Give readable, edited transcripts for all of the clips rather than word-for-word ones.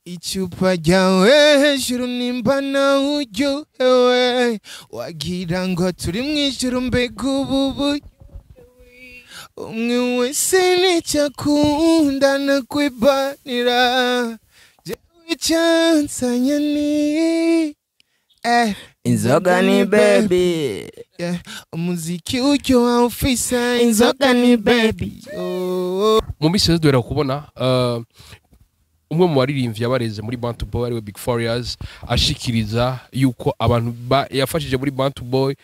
Ichupa ryawe hejuru nimba nawe uryohewe wagira ngo turi mwijuru mbega ububu umwe wese nicyo akunda nakwibanira jewe icyansanya ni inzoga ni baby umuziki uryoha ufise inzoga ni baby mu minsi duhera kubona umwe mu baririmbyi yabareze muri Bantu Boy ariwe Big Farious ashikiriza yuko abantu yafashije muri Bantu Boy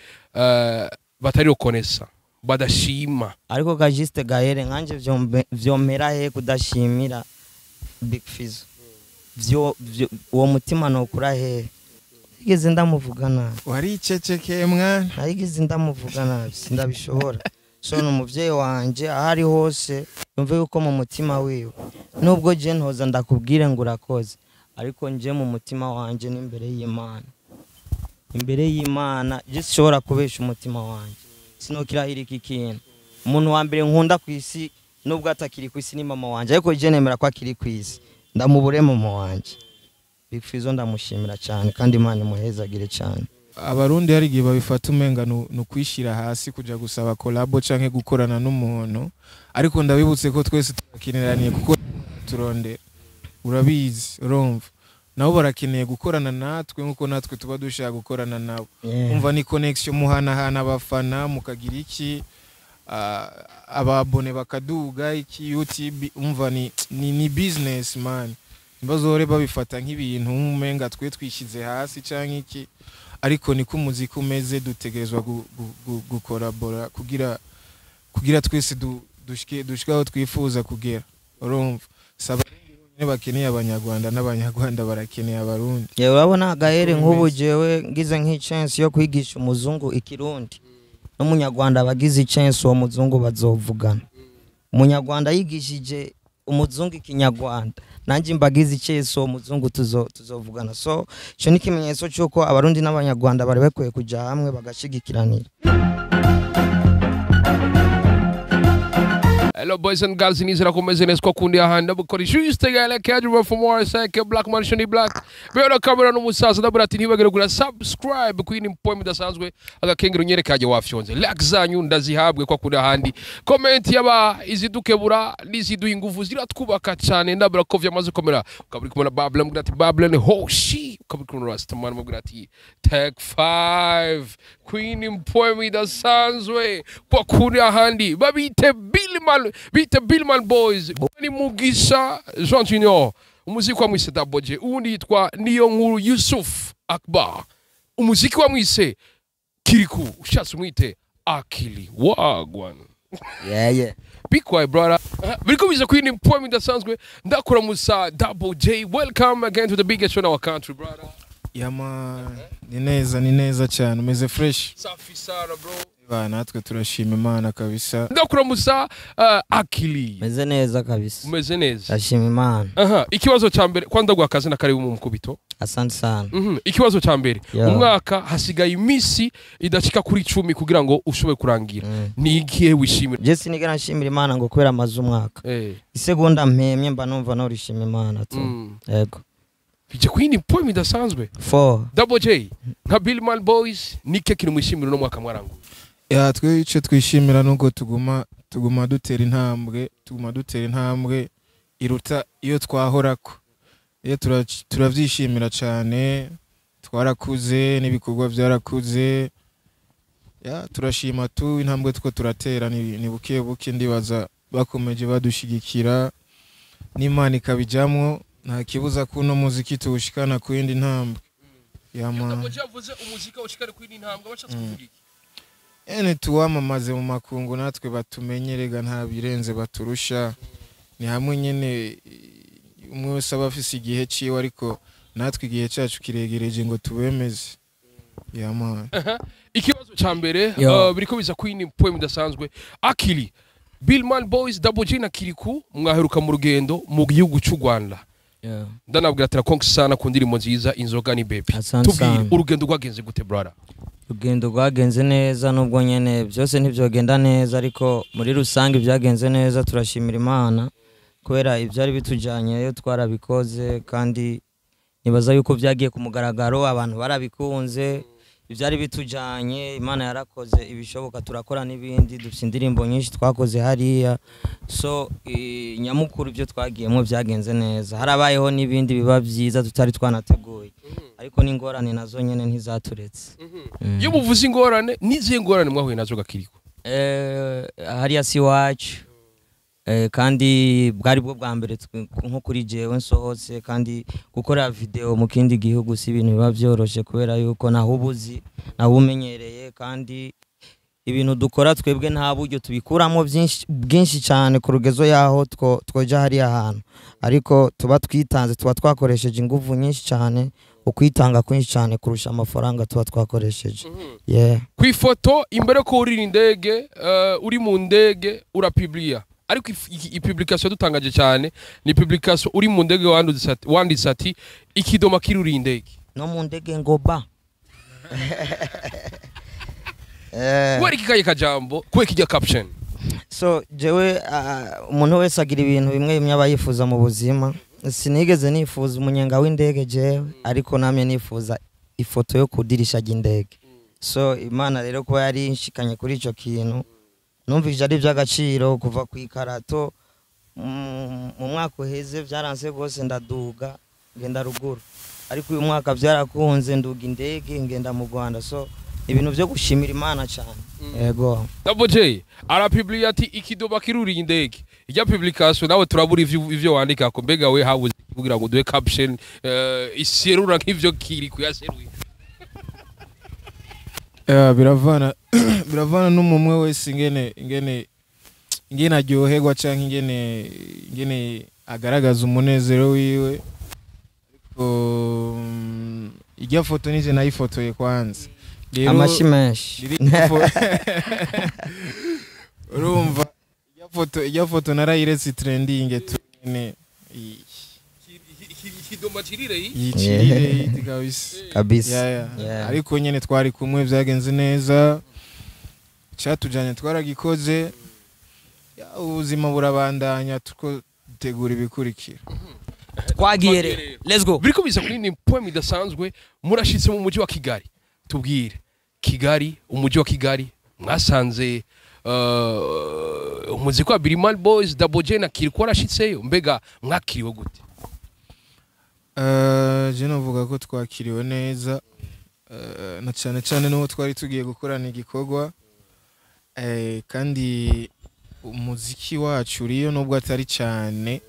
batari konesa badashima ariko gajiste gahere nkanje vyomera he kudashimira bigfizzo uwo mutima nokura he igeze ndamuvugana wari icecekeye mwana nayigeze ndamuvugana sindabishobora so n'umuvyeyi wanje ahari hose yumve yuko mu mutima wiwe nubwo je ntoza ndakubwire ngo urakoze ariko nje mu mutima wanje n'imbere y'Imana je sishobora kubesha umutima wanje sinokirahira iki kintu umuntu wa mbere nkunda ku isi nubwo atakiri ku isi ni mama wanje ariko je nemera ko akiri ku isi ndamubure mama wanje bigfizzo ndamushimira cyane kandi Imana imuhezagire cyane abarundi hari gihe babifata umenga no kwishira hasi kuja gusaba collabo canke gukorana n'umuntu ariko ndabibutse ko twese turakineraniye kuko turondera urabizi urumva nabo barakeneye gukorana natwe nkuko natwe tuba dushaka gukorana nabo umva ni connection muhanahana abafana mukagira iki ababone bakaduga iki YouTube umva ni business man mbazore babifata nk'ibintu umenga twe twishize hasi canke iki ariko niko umuziki umeze dutegerezwa gukorabora kugira twese dushikaho twifuza kugera urumva saba bakeneye abanyarwanda n'abanyarwanda barakeneye abarundi yewe urabona gahere nk'ubu jewe ngize nk'ichance yo kwigisha umuzungu ikirundi n'umunyarwanda bagize chance uwo muzungu bazovugana umunyarwanda yigishije umuzungu ikinyarwanda nanje mbagize chance uwo muzungu tuzovugana so cyo ni kimenyetso cyuko abarundi n'abanyarwanda bari bakwiye kuja hamwe bagashigikiranira. Hello boys and girls, nizera kumeze neza kundi ahanda bukori juste gale kadro for more sake black man shoni black bero kamera n'umusaza ndaburati ntibagere gura subscribe kwini point dasanzwe agakengero nyerekaje wafyonze like zanyu ndazihabwe kwa kundi ahandi comment yaba izidukebura niziduha ingufu ziratwubaka cyane ndabura ko vyamaze komera ukaburi kumona babla mugati babla ne hoshi ukaburi kumona rastaman mugati take 5 kwini point dasanzwe kwa kundi ahandi babite Billman Boys ni Mugisha Jean Junior umuziki wa mwise doublejay undi yitwa niyo nkuru Yusuf Akbar umuziki wa mwise KIRIKOU ushatse umwite akili wagwan yeah be quiet brother biriko biza kwini point dasanzwe ndakora musa doublejay welcome again to the biggest show in our country brother yama ni neza cyane umeze fresh safi sana bro natwe turashima Imana kabisa ndakura musa akili meze neza kabisa umeze neza ashima Imana ikibazo cyambere kwanda gwakaze na karibu mu mukubito asante sana ikibazo cyambere umwaka hasigaye imisi idashika kuri 10 kugira ngo ushobe kurangira ni igihe wishimira je sinigera nshimira Imana ngo kwera amazu umwaka isegonda mpemye mba numva no rishima Imana tu yego bije kwini point midasanzwe 4 doublejay nka Billman Boys nike kiri mwishimira no mwaka mwarangu ya twe ico twishimira nuko tuguma dutera intambwe iruta iyo twahorako iyo turavyishimira cyane twarakuze n'ibikorwa byarakuze ya turashima tu intambwe two turatera ni buke ndibaza bakomeje badushigikira n'Imana ikabijamwo nta kibuza kuno muziki tuwushikana ku yindi ntambwe yama yavuze umuziki ushikare ku yindi ntambwe bashatse kuvuga tuwamamaze mu makungu natwe batumenyerega nta birenze baturusha ni hamwe nyene umwe wese aba afise igihe ciwe ariko natwe igihe cyacu kiregereje ngo tubemeze yama ikibazo cyambere biriko biza kwini point dasanzwe akili Billman Boys doublejay na KIRIKOU mwaheruka mu rugendo mu gihugu cy'u Rwanda ndanabwira ati rakonka sana ku ndirimbo nziza inzoga ni baby tubwire urugendo rwagenze gute brother urugendo rwagenze neza nubwo nyene byose ntivyogenda neza ariko muri rusange byagenze neza turashimira Imana kubera ivyari bitujanye twarabikoze kandi nibaza yuko vyagiye ku mugaragaro abantu barabikunze ivyari bitujanye Imana yarakoze ibishoboka turakora n'ibindi dufite indirimbo nyinshi twakoze hariya so nyamukuru byo twagiyemo vyagenze neza harabayeho n'ibindi biba vyiza tutari twanateguye ariko n'ingorane nazo nyene ntizaturetse iyo muvuze ingorane nizihe ngorane mwahuye nazo gakiriko hariya si wacu kandi bwari bwo bwa mbere nko kuri jewe nsohotse kandi gukora video mu kindi gihugu si ibintu biba byoroshe kubera yuko naho ubuzi naho umenyereye kandi ibintu dukora twebwe nta buryo tubikuramo bwinshi cyane ku rugezo yaho twoja hari ahantu ariko tuba twitanze tuba twakoresheje ingufu nyinshi cyane ukwitanga kwinshi cyane kurusha amafaranga tuba twakoresheje ku ifoto imbere ko uri indege uri mu ndege urapublia ariko ipublication dutangaje cyane ni publication uri mu ndege wanditse ati ikidoma kiruri indege no mu ndege ngoba kweri kikaye kajambo kwe kijya caption so jewe umuntu wese agira ibintu bimwe bimwe abayifuza mu buzima sinigeze nifuza umunyenga w'indege jewe ariko namye nifuza ifoto yo kudirisha ry'indege so Imana rero ko yari inshikanye kuri ico kintu numvije ari by'agaciro kuva ku ikarato mu mwaka uheze byaranse gose ndaduga ngenda ruguru ariko uyu mwaka byarakunze nduga indege ngenda mu Rwanda so ibintu byo gushimira Imana cyane yego doublejay arapublia ati ikidoba kiruri indege ijya publication nawe turabura ivyo wandika ko mbega we habuze kugira ngo duhe caption iserura nk'ivyo KIRIKOU yaseruye biravana n'umumwe wese ingene aryoherwa canke ingene agaragaza umunezero wiwe ariko ijya foto nije nayifotoye kwanza amashimeshi urumva ijya foto narayiretse trending tune ikidoma kirire yicirire kabisa ariko nyene twari kumwe vyagenze neza cyatujanye twaragikoze ubuzima burabandanya tuko dutegura ibikurikira twagire let's go biriko biza kuri ni point idasanzwe murashitse mu mujyi wa Kigali tubwire Kigali umujyi wa Kigali mwasanze umuziki wa Birimal Boys doublejay na KIRIKOU arashitseyo mbega mwakiriwe gute je novuga ko twakiriwe neza na cyane n'uwo twari tugiye gukorana igikorwa kandi umuziki wacu uriyo nubwo atari cyane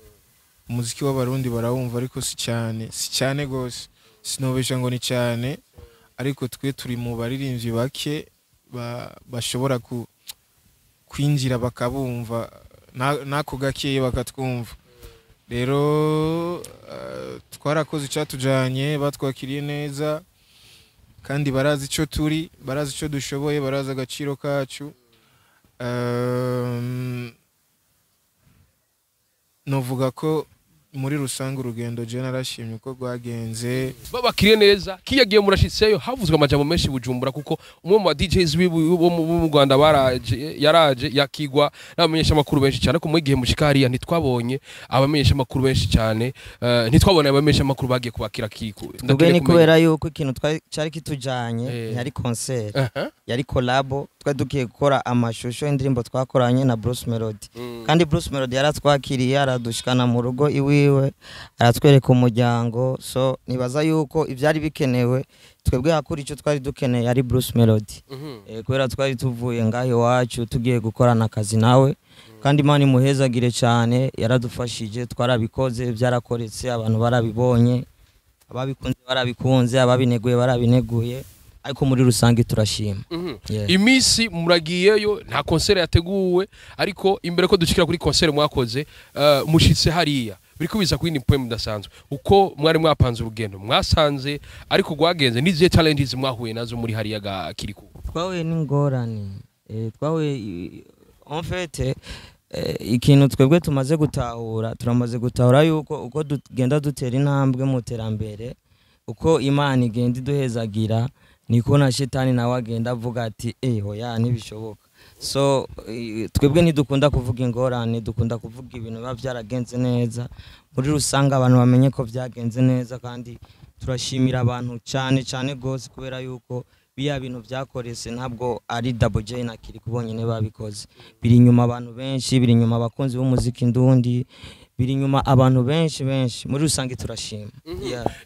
umuziki w'abarundi barawumva ariko si cyane gose sinobesha ngo ni cyane ariko twe turi mu baririmbyi bake bashobora kwinjira bakabumva nako gakeye bakatwumva rero twarakoze icyatujanye batwakiriye neza kandi barazi ico turi barazi ico dushoboye barazi agaciro kacu novuga ko muri rusange urugendo je narashimye uko rwagenze babakiriye neza kiyagiye murashitseyo havuzwe amajambo menshi Bujumbura kuko umwe mu DJs bo mu Rwanda yaraje yakigwa n'abamenyesha makuru benshi cyane ko mu gihe mushikariya ntitwabonye abamenyesha makuru benshi cyane ntitwabonye abamenyesha makuru bagiye kubakira KIRIKOU ndabwe ni kubera yuko ikintu cyari kitujanye yari concert yari collabo dukiye gukora amashusho y'indirimbo twakoranye na Bruce Melodie kandi Bruce Melodie yaratwakiriye aradushikana mu rugo iwiwe aratwereka umuryango so nibaza yuko ivyari bikenewe twebwe hakuri ico twari dukeneye ari Bruce Melodie kubera twari tuvuye ngahe wacu tugiye gukorana akazi nawe kandi Imana imuhezagire cyane yaradufashije twarabikoze byarakoretse abantu barabibonye ababikunze ababineguye barabineguye ariko muri rusange turashima imisi muragiyeyo nta concert yateguwe ariko imbere ko dushikira kuri concert mwakoze mushitse hariya biriko biza kuri ni point mudasanzwe uko mwari mwapanze urugendo mwasanze ariko gwagenze niziye challenges mwahuye nazo muri hariya ga KIRIKOU twahuye n'ingorane twahuye en fait ikintu twebwe tumaze gutahura yuko uko tugenda dutera intambwe mu terambere uko Imana igenda iduhezagira niko na shetani nawe agenda avuga ati hoya ntibishoboka so twebwe ntidukunda kuvuga ingorane dukunda kuvuga ibintu biba byaragenze neza muri rusanga abantu bamenye ko byagenze neza kandi turashimira abantu cyane cyane gose kubera yuko biya bintu byakorese ntabwo ari doublejay na KIRIKOU bonyene babikoze biri inyuma abantu benshi biri inyuma abakunzi b'umuziki ndundi biri inyuma abantu benshi muri rusange turashima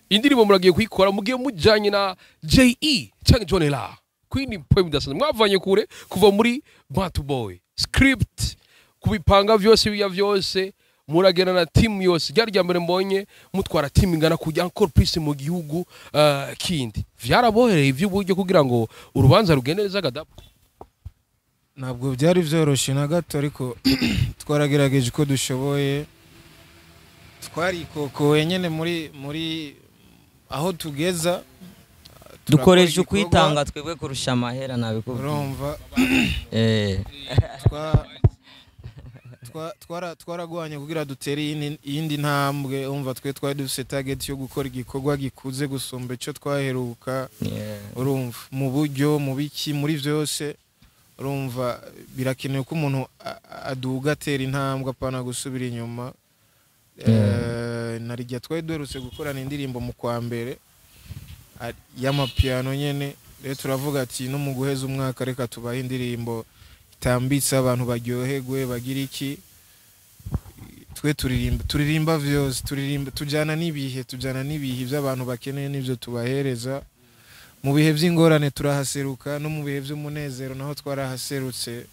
indirimbo muragiye kuyikora mugiye mujanye na JE cyangwa Jonela Queen Poem dasanzwe mwavanye kure kuva muri Batu Boy script kubipanga vyose biya vyose muragena na team yose ryarya mbere mbonye mutwara team ingana kujya encore plus mu gihugu kindi vyarabohereye ivy'uburyo kugira ngo urubanza rugende neza gadapo ntabwo byari vyoroshe na gato ariko twaragerageje ko dushoboye twarikokoye nyene muri aho tugeza dukoresha ukwitanga twebwe kurusha amahera nabikubwira urumva twaragwanye kugira dutere iyindi ntambwe umva twe twari dufite target yo gukora igikorwa gikuze gusumba ico twaheruka urumva mu buryo mu biki muri vyose urumva birakenewe ko umuntu aduga atera intambwe apana gusubira inyuma narijya twari duherutse gukorana indirimbo mu kwa mbere y'amapiano nyene rero turavuga ati no mu guheza umwaka reka tubahe indirimbo itambitse abantu baryoherwe bagira iki twe turirimba vyose tujana n'ibihe by'abantu bakeneye n'ivyo tubahereza mu bihe vy'ingorane turahaseruka no mu bihe vy'umunezero naho twarahaserutse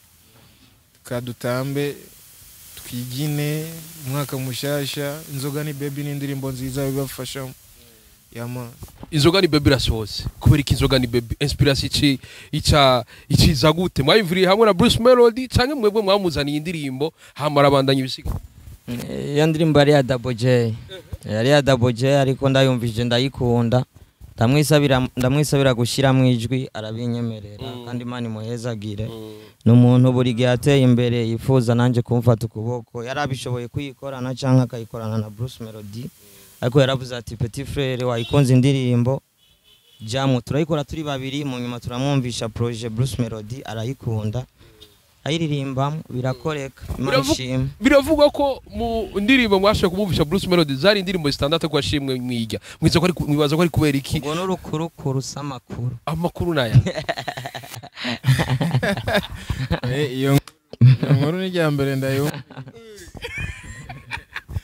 kadutambe twigine umwaka mushasha inzoga ni baby n'indirimbo nziza bibafasha yama inzoga ni baby rasohose kubera iki inzoga ni baby inspiration ikiza gute mwayivuriye hamwe na Bruce Melodie canke mwebwe mwamuzaniye indirimbo hamara abandanya ibisiga ya ndirimbo ari ya doublejay ariko ndayumvije ndayikunda ndamwisabira gushira mu ijwi arabinyemerera kandi Imana imuhezagire n'umuntu buri gihe ateye imbere yifuza nanje kumfata ukuboko yarabishoboye kuyikorana canke akayikorana na Bruce Melodie ariko yaravuze ati petit frère wayikonze indirimbo jamu turayikora turi babiri mu nyuma turamwumvisha projet Bruce Melodie arayikunda ayiririmba birakoreka imashimwe biravugwa ko mu ndirimbo mwashe kumumvisha Bruce Melodie zari indirimbo zitandatu kwa shimwe mwijya mwiza ko ari mwibaza ko ari kubera iki ngo n'urukurukuru samakuru amakuru naya iyo nkuru ni rya mbere ndayo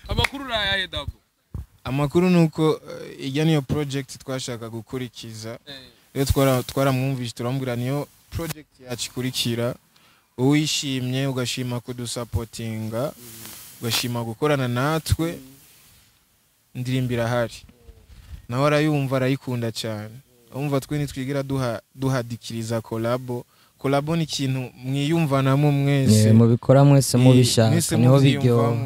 amakuru naya yedabo amakuru nuko ijya niyo project twashaka gukurikiza rero twaramwumvisha turambwira niyo project yacikurikira uwishimye ugashima kudusupportinga ugashima gukorana natwe ndirimbira hari naho arayumva arayikunda cyane umva twe nitwigira duhadikiriza collabo ni ikintu mwiyumvanamo mwese mubikora mwese mubishaka niho bigyo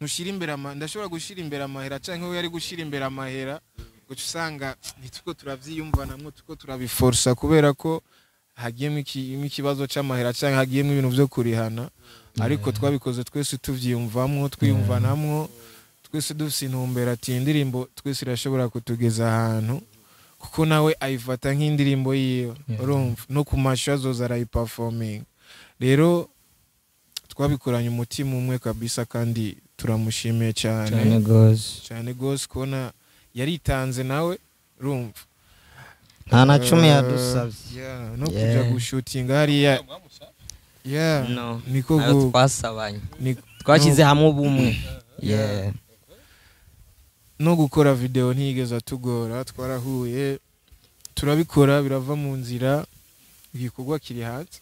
nushira imbere ndashobora gushira imbere amahera canke we yari gushira imbere amahera guca usanga nituko turavyiyumvanamwo tuko turabiforsa kubera ko hagiyemo ikibazo c'amahera canke hagiyemo ibintu vyo kurihana ariko twabikoze twese tuvyiyumvamwo twiyumvanamwo twese dufise intumbero ati indirimbo twese irashobora kutugeza ahantu kuko nawe ayifata nk'indirimbo yiwe urumva no ku masho azoza arayiperforming rero twabikoranye umutima umwe kabisa kandi turamushimiye cyane gose kubona yaritanze nawe urumva nta na 10 yadusavye no kuja gushutinga hariya niko twasabanye twashize hamwe ubumwe no gukora video ntigeza tugora twarahuye turabikora birava mu nzira igikorwa kiri hanze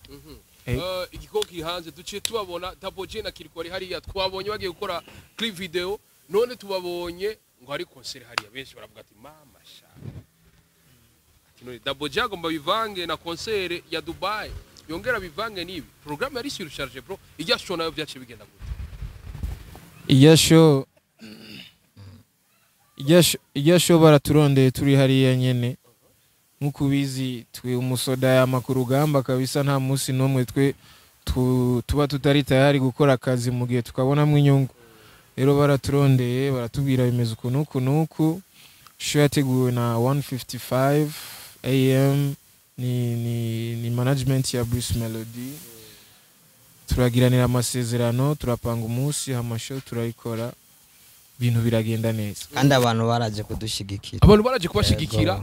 igikorwa kiri hanze duciye tubabona doublejay na KIRIKOU ari hariya twabonye bagiye gukora clip video none tubabonye ngo hari concert hariya benshi baravuga ati mama sha none doublejay agomba bivange na concert ya Dubai yongera bivange nibi programme yari surcharge bro ijya show nayo byace bigenda gute ijya show baraturondeye turi hariya nyene nkukubizi twe umusoda y'amakuru gamba kabisa nta munsi nomwe twe tuba tutari tayari gukora akazi mu gihe tukabonamo inyungu rero baraturondeye baratubwira bimeze ukuntu show yateguwe na 1:55 AM ni management ya Bruce Melodie turagiranira amasezerano turapanga umunsi hamasho turayikora ibintu biragenda neza kandi abantu baraje kudushigikira kubashigikira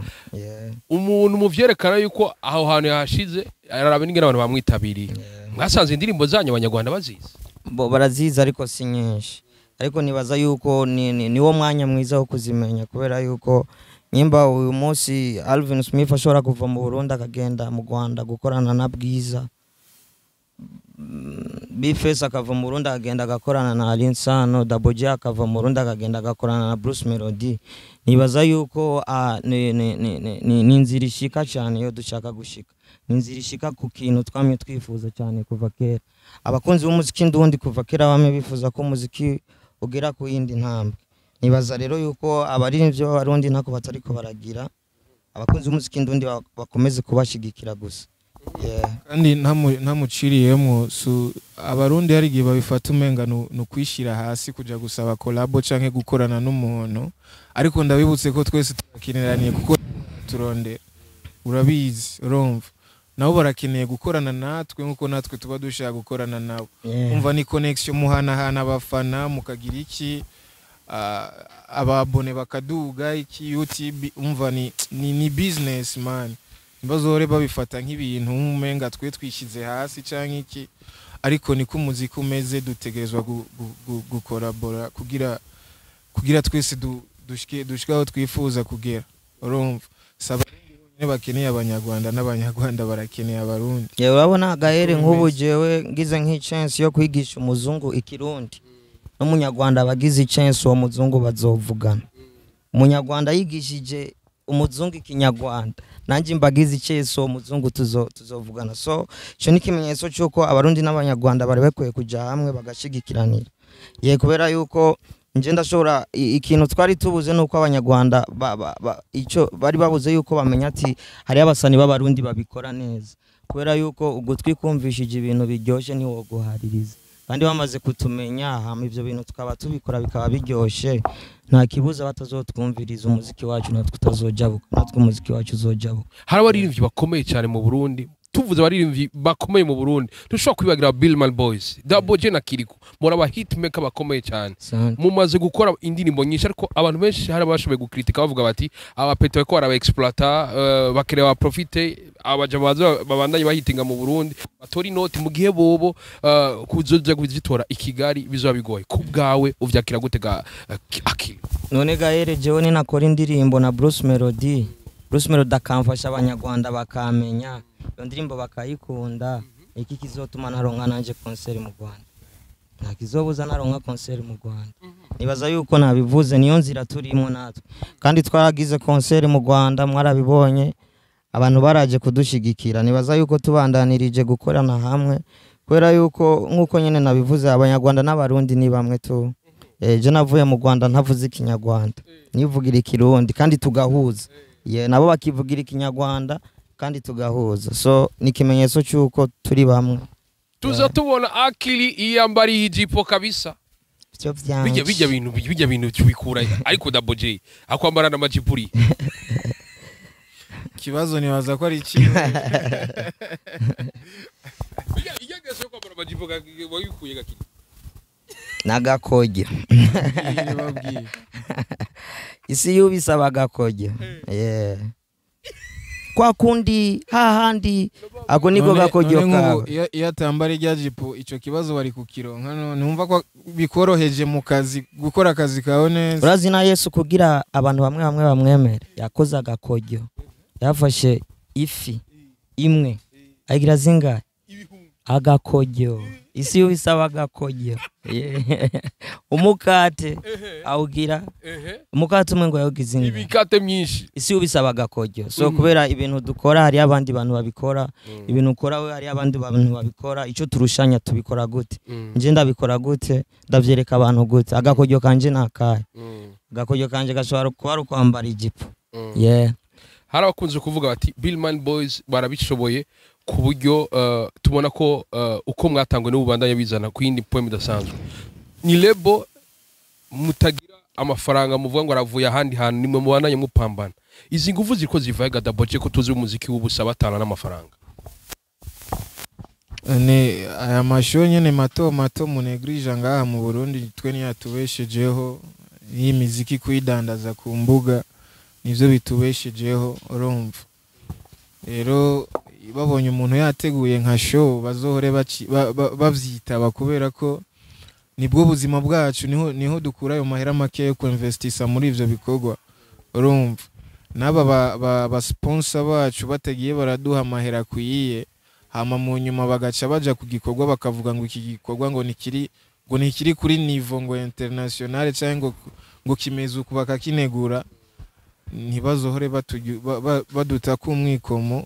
umuntu muvyerekana yuko aho hantu yahashize araraba n'ingene abantu bamwitabiriye mwasanze indirimbo zanyu abanyarwanda bazizi bo baraziza ariko si nyinshi ariko nibaza yuko niwo mwanya mwiza wo kuzimenya kubera yuko nyimba uyu munsi Alvin Smith ashobora kuva mu Burundi akagenda mu Rwanda gukorana na Bwiza bifizzo akava mu Burundi akagenda agakorana na Alinsano doublejay akava mu Burundi akagenda agakorana na Bruce Melodie nibaza yuko ni inzira ishika cyane yo dushaka gushika ni inzira ishika ku kintu twamye twifuza cyane kuva kera abakunzi b'umuziki ndundi kuva kera bamwe bifuza ko umuziki ugera ku yindi ntambwe nibaza rero yuko abaririmbyi b'abarundi ntako batariko baragira abakunzi b'umuziki ndundi bakomeze kubashigikira gusa kandi ntamuciriyemo abarundi hari igihe babifata umenga no kwishira hasi kuja gusaba collabo canke gukorana n'umuntu ariko ndabibutse ko twese turakineraniye kuko turondera urabizi urumva nabo barakeneye gukorana natwe nkuko natwe tuba dushaka gukorana nabo umva ni connection muhanahana abafana mukagira iki ababone bakaduga iki YouTube umva ni business man bazore babifata nk'ibintu umenga twe twishize hasi canke iki ariko niko umuziki umeze dutegerezwa gukorabora kugira twese dushikaho twifuza kugera urumva bakeneye abanyarwanda n'abanyarwanda barakeneye abarundi urabona gahere nk'ubu jewe ngize nk'ichance yo kwigisha umuzungu ikirundi n'umunyarwanda bagize chance uwo muzungu bazovugana umunyarwanda yigishije umuzungu ikinyarwanda nanjye mbagize chance uwo muzungu tuzovugana so cyo nikimenyetso cyuko abarundi n'abanyarwanda bari bakwiye kuja hamwe bagashigikiranira kubera yuko nje ndashobora ikintu twari tubuze nuko abanyarwanda ico bari babuze yuko bamenya ati hari abasani b'abarundi babikora neza kubera yuko ugutwi kumvishije ibintu biryoshye ni wo guhaririza kandi bamaze kutumenya hamwe ivyo bintu tukaba tubikora bikaba biryoshe nta kibuza batazotwumviriza umuziki wacu natwe utazojabuka natwe umuziki wacu uzojabuka hari abaririmbyi bakomeye cyane mu Burundi tuvuze abaririmbyi bakomeye mu Burundi dushobora kwibagira Billman Boys doublejay na KIRIKOU muraba hitmaker bakomeye cyane mumaze gukora indirimbo nyinshi ariko abantu benshi hari abashoboye gukritika bavuga bati abapete bako baraba exploiter bakereba profite abaja babandanye bahitinga mu Burundi batori note mu gihe bobo kuzoja kuzitora ikigali bizoba bigoye kubgawe uvyakira gutega akili none gahere jewe ni nakora indirimbo na Bruce Melodie akamfasha abanyarwanda bakamenya iyo ndirimbo bakayikunda iki kizotuma naronka nanje concert mu Rwanda nta kizobuza naronka concert mu Rwanda nibaza yuko nabivuze niyo nzira turimo natwe kandi twaragize concert mu Rwanda mwarabibonye abantu baraje kudushigikira nibaza yuko tubandanirije gukorana hamwe kubera yuko nkuko nyene nabivuze abanyarwanda n'abarundi ni bamwe tu je navuye mu Rwanda ntavuze ikinyarwanda nivugira ikirundi kandi tugahuza nabo bakivugira ikinyarwanda kandi tugahuza so nikimenyetso cyuko turi bamwe tuza tubona akili iyambari ijipo kabisa bijya bintu tubikura ariko doublejay akwambara na majipuri kibazo nibaza ko ari ikintu igagese kwambara majipo wayikuye gakiri nagakoje isi yubisaba gakoje kwa kundi hahandi ako niko gakojo kawe yatambara rya jipo ico kibazo bari kukironka numva ko bikoroheje mu kazi gukora akazi kawe neza urazi na Yesu kugira abantu bamwe bamwemere yakoze agakojo yafashe ifi imwe agira zingahe agakojo isi yubisaba agakojo umukate awugira umukate umwe ngo yawugize ibikate myinshi isi yubisaba agakojo so kubera ibintu dukora hari abandi bantu babikora ibintu ukora we hari abandi bantu babikora ico turushanya tubikora gute nje ndabikora gute ndavyereka abantu gute agakojo kanje nakaye agakojo kanje gashobora kuba ari kwambara ijipo hari abakunze kuvuga bati Billman Boys barabishoboye ku buryo tubona ko uko mwatangwe n'ubandanya bizana ku yindi poem idasanzwe ni lebo mutagira amafaranga muvuga ngo aravuye ahandi hantu nimwe mubandanye mupambana izi nguvu ziko zivaye ga doublejay ko tuzi umuziki w'ubusa batana n'amafaranga ne aya masho nyene mato mato munegrija ngaha mu Burundi twe ntiyatubeshejeho iyi miziki kuyidandaza ku mbuga nivyo bitubeshejeho urumva rero babonye umuntu yateguye nka show bazohore bavyitaba kubera ko nibwo buzima bwacu niho dukura ayo mahera make yo kuinvestisa muri ivyo bikorwa urumva naba ba sponsor bacu batagiye baraduha amahera kuyiye hama mu nyuma bagaca baja ku gikorwa bakavuga ngo iki gikorwa ngo nikiri kuri niveau ngo international cyangwa ngo kimezuka bakakinegura ntibazohore baduta ku mwikomo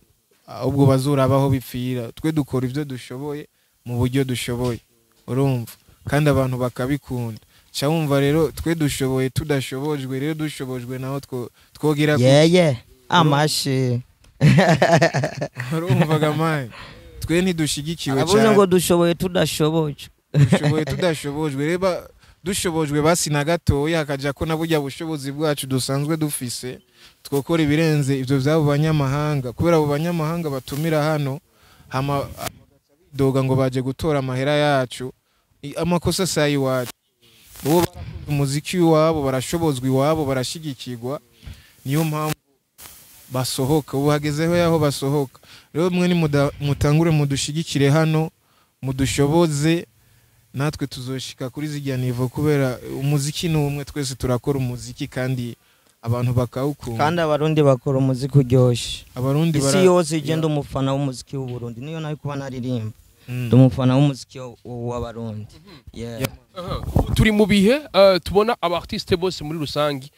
ubwo bazurabaho bipfira twe dukora ivyo dushoboye mu buryo dushoboye urumva kandi abantu bakabikunda cyumva rero twe dushoboye tudashobojwe rero dushobojwe naho twogira amashi urumva gamaye twe ntidushigikiwe cyane abuze ngo dushoboye tudashobojwe reba dushobojwe basi na gatoya hakaja ko naburya bushobozi bwacu dusanzwe dufise twokora ibirenze ivyo vyabo banyamahanga kubera abo banyamahanga batumira hano hama doga ngo baje gutora amahera yacu amakosa sayi wacu uwo umuziki wabo barashobozwa iwabo barashigikirwa niyo mpamvu basohoka ubu hagezeho yaho basohoka rero mwe ni mutangure mudushigikire hano mudushoboze natwe tuzoshika kuri zijya nivo kubera umuziki ni umwe twese turakora umuziki kandi abantu bakawukunda kandi abarundi bakora umuziki uryoshye abarundi isi yose igenda umufana w'umuziki w'u Burundi niyo nayo kuba naririmba umufana w'umuziki w'abarundi turi mu bihe tubona abartiste bose muri rusangi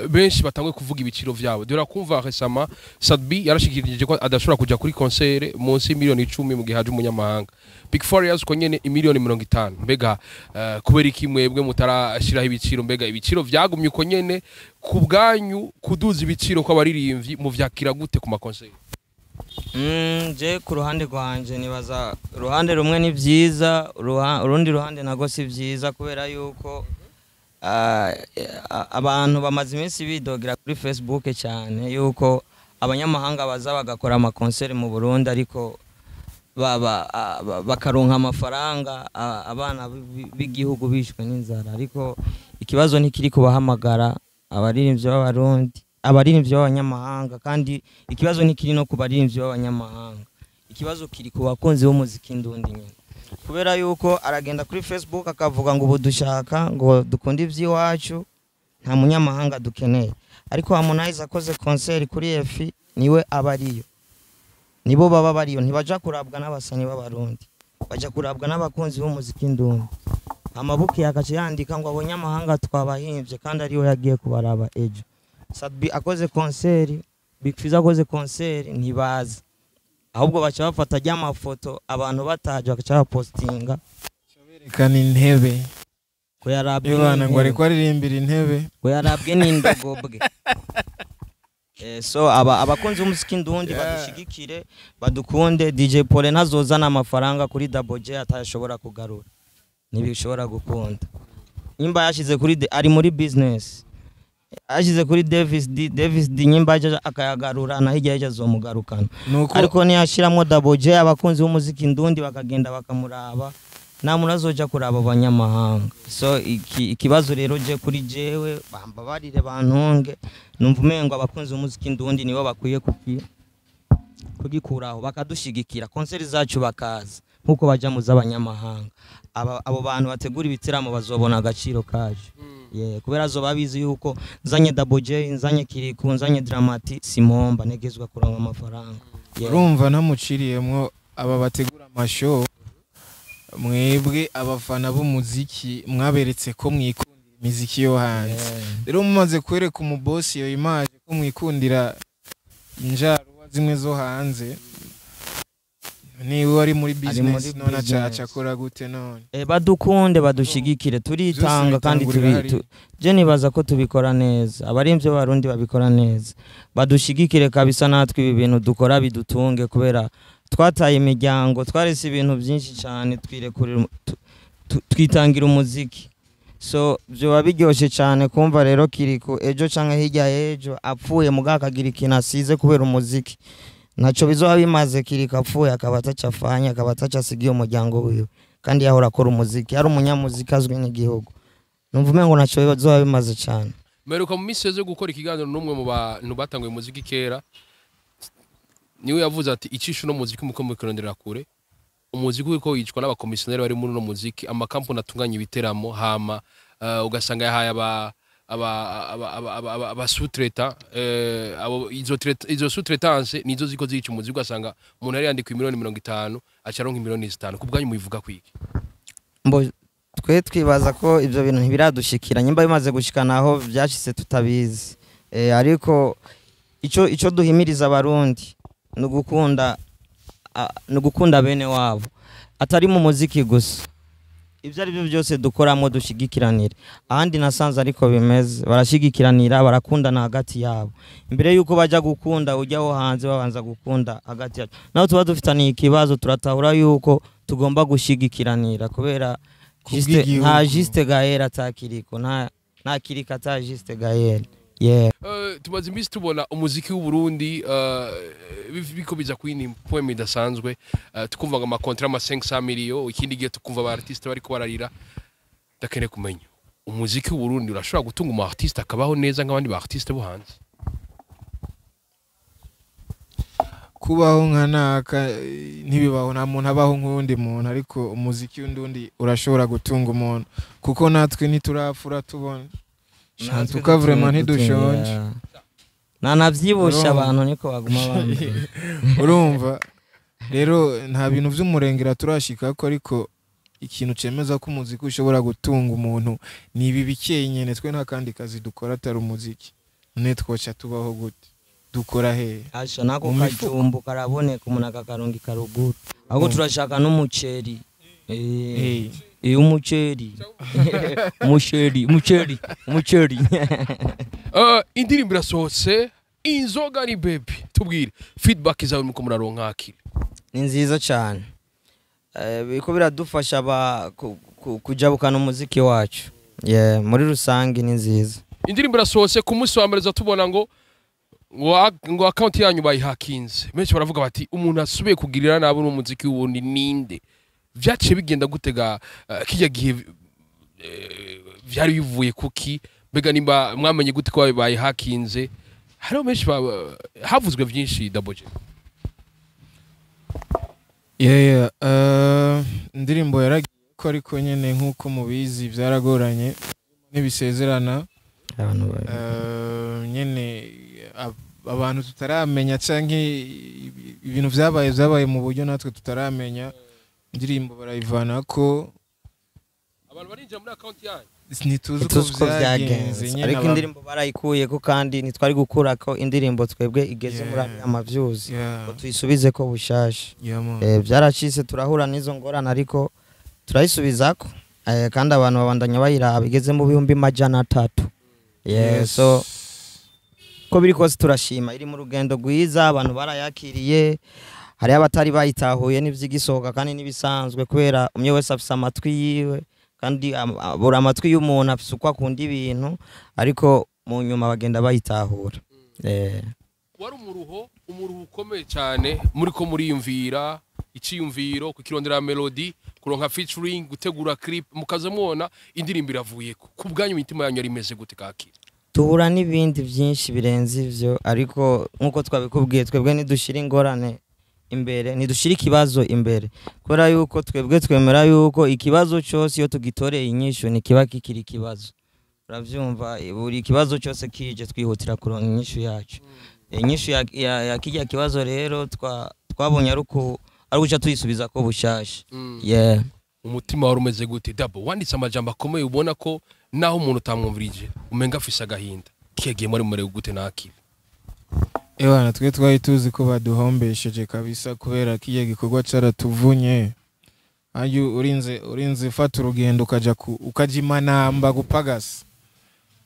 benshi batangwe kuvuga ibiciro vyabo dore kumva resama Sadbi yarashikirije ko adashobora kuja kuri concert munsi miliyoni 10 mu gihe haje umunyamahanga Big Farious ko nyene imiliyoni 50 mbega kubera iki mwebwe mutarashiraho ibiciro mbega ibiciro vyagumye uko nyene ku bwanyu kuduza ibiciro ko abaririmbyi mu vyakira gute ku ma concert je ku ruhande rwanje nibaza ruhande rumwe ni vyiza urundi ruhande nago si vyiza kubera yuko abantu bamaze iminsi bidogera kuri Facebook cyane yuko abanyamahanga baza bagakora ama concert mu Burundi ariko bakaronka amafaranga abana b'igihugu bishwe n'inzara ariko ikibazo ntikiri kubahamagara abaririmbyi b'abarundi abaririmbyi b'abanyamahanga kandi ikibazo ntikiri no kubaririmbyi b'abanyamahanga ikibazo kiri ku bakunzi b'umuziki ndundi nyine kubera yuko aragenda kuri Facebook akavuga ngo ubudushaka ngo dukunde ivy'iwacu nta munyamahanga dukeneye ariko Harmonize akoze concert kuri EFI niwe abariyo nibo baba bariyo ntibaja kurabwa n'abasani b'abarundi baja kurabwa n'abakunzi b'umuziki ndundi amabuki yakaje yandika ngo abanyamahanga twabahimbye kandi ariyo yagiye kubaraba ejo Sadbi akoze concert bigfizzo akoze concert ntibaza ahubwo bacha bafata ry'amafoto abantu bataje bakacha postinga berekana intebe ko yarabye bana ngo ariko aririmbira intebe ko yarabwe n'indogobwe so abakunzi b'umuziki ndundi badushigikire badukunde DJ Pole ntazozana amafaranga kuri doublejay atashobora kugarura nibishobora gukunda nyimba yashize kuri ari muri business ashize kuri Davis D nyimba akayagarura na hirya yaje zomugarukana ariko niyashiramo doublejay abakunzi b'umuziki ndundi bakagenda bakamuraba namuntu azoja kuraba abanyamahanga so ikibazo rero je kuri jewe bamba barire bantonge numva umengo abakunzi b'umuziki ndundi nibo bakwiye kugikuraho bakadushigikira concert zacu bakaza nkuko baja mu z'abanyamahanga abo bantu bategura ibitiramo bazobona agaciro kaje kubera zo babizi yuko nzanye doublejay nzanye KIRIKOU nzanye Dramati simomba negezwa kuronka amafaranga urumva namuciriyemwo aba bategura amashow mwebwe abafana b'umuziki mwaberetse ko mwikundira imiziki yo hanze rero mumaze kwereka umubosi yo image ko mwikundira injaro zimwe zo hanze ni wari muri business none acaca akora gute none badukunde badushigikire turitanga kandi je nibaza ko tubikora neza abarimvye barundi babikora neza badushigikire kabisa natwe ibi bintu dukora bidutunge kubera twataye imiryango twarese ibintu byinshi cyane twitangira umuziki so byoba biryoshe cyane kumva rero Kiriko ejo canke hirya ejo apfuye muga akagira ikintu asize kubera umuziki naco bizoba bimaze Kiriko apfuye akaba atacafanya akaba atacasigiye umuryango wiwe kandi yahora akora umuziki yari umunyamuziki azwi n'igihugu numva umengo naco bizoba bimaze cyane. Meruka mu misi yo gukora ikiganiro n'umwe mu bantu batanguye umuziki kera niwe yavuze ati icisho no muziki muko mukironderera kure umuziki uko yicwa n'abakomisiyoneri bari muri no muziki amakampuni atunganya ibiteramo hama ugasanga yahaye aba sous-traitants izo sous-traitance nizo ziko zica umuziki ugasanga umuntu yari yandika miliyoni 50 acaronka miliyoni 5 kubwanyu mubivuga kwiki mbo twe twibaza ko ivyo bintu ntibiradushikira nyimba bimaze gushikana aho vyashitse tutabizi ariko ico duhimiriza abarundi nugukunda bene wabo atari mu muziki gusa ivyo ari byo byose dukoramo dushigikiranira ahandi nasanze ariko bimeze barashigikiranira barakundana hagati yabo imbere yuko baja gukunda ujyaho hanze babanza gukunda hagati yacu naho tuba dufitaniye ikibazo turatahura yuko tugomba gushigikiranira kubera nta juste gaera atakiriko nta kirika ata juste gaera. Yeah. Tumaze imbisi tubona umuziki w'u Burundi biko biza kwini poeme idasanzwe tukumva ngo amakontra ama 500 million ikindi gihe tukumva aba artiste bari ko bararira ndakene kumenya umuziki w'u Burundi urashobora gutunga umu artiste akabaho neza nk'abandi ba artiste bo hanze kubaho nkanaka ntibibaho nta muntu abaho nk'undi muntu ariko umuziki w'undi urashobora gutunga umuntu kuko natwe ntiturafura tubona Shantuka vraiment ntidushonje nanavyibusha abantu niko baguma bamwe urumva rero nta bintu vy'umurengera turashika ko ariko ikintu cemeza ko umuziki ushobora gutunga umuntu ni ibi bikenyene twe nta kandi kazi dukora atari umuziki netwoca tubaho gute dukora he asha nako kajumbu karaboneka umuntu akakarongi karuguru ahubwo turashaka n'umuceri umuceri umuceri indirimbo irasohotse inzoga ni baby tubwire feedback zawe muko muraronka akiri ni nziza cyane biko biradufasha kujabukana umuziki wacu muri rusange ni nziza indirimbo irasohotse ku munsi wa mbere zatubona ngo account yanyu bayihakinze menshi baravuga bati umuntu asubiye kugirira nabo n'umuziki w'ubundi ninde vyaciye bigenda gutega kijya gihe vyari bivuye kuki bega nimba mwamenye gute ko bayihakinze hariho menshi havuzwe byinshi doublejay indirimbo yaragiye ko ariko nyene nkuko mubizi byaragoranye n'ibisezerana nyene abantu tutaramenya canke ibintu vyabaye mu buryo natwe tutaramenya indirimbo barayivana ko abantu barinjira muri account yanyu ntituzi uko vyagenze ariko indirimbo barayikuye ko kandi ntitwari gukura ko indirimbo twebwe igeze muri amavyuzi ngo tuyisubize ko bushasha byaracitse turahura n'izo ngorane ariko turayisubizako kandi abantu babandanya bayiraba igeze mu 300. So ko biri kose turashima iri mu rugendo rwiza abantu barayakiriye hari abatari bayitahuye n'ivyigisohoka kandi nibisanzwe kubera umwe wese afise amatwi yiwe kandi abura amatwi y'umuntu afise uko akunda ibintu ariko mu nyuma bagenda bayitahura. Wari umuruho ukomeye cyane muri ko muriyumvira iciyumviro kukirondera melody kuronka featuring gutegura clip mukaza muona indirimbo iravuye ku bwanyu imitima yanyu rimeze gute kakira tuhura n'ibindi byinshi birenze ivyo ariko nkuko twabikubwiye twebwe nidushira ingorane imbere nidushira ikibazo imbere kubera yuko twebwe twemera yuko ikibazo cyose iyo tugitoreye inyishu ni kiba kikiri ikibazo uravyumva buri kibazo cyose kije twihutira kuronka inyishu yacu inyishu ya kijya kibazo rero twabonye aruko aruca tuyisubiza ko bushasha. Umutima wari umeze gute double wanditse amajambo akomeye ubona ko naho umuntu utamwumvirije umenga afise agahinda kigiye muri mure gute nakiri ewana twe twari tuzi ko baduhombesheje kabisa kubera kiye gikorwa caratuvunye ayo urinze fata urugendo ukaja imanamba gupagasa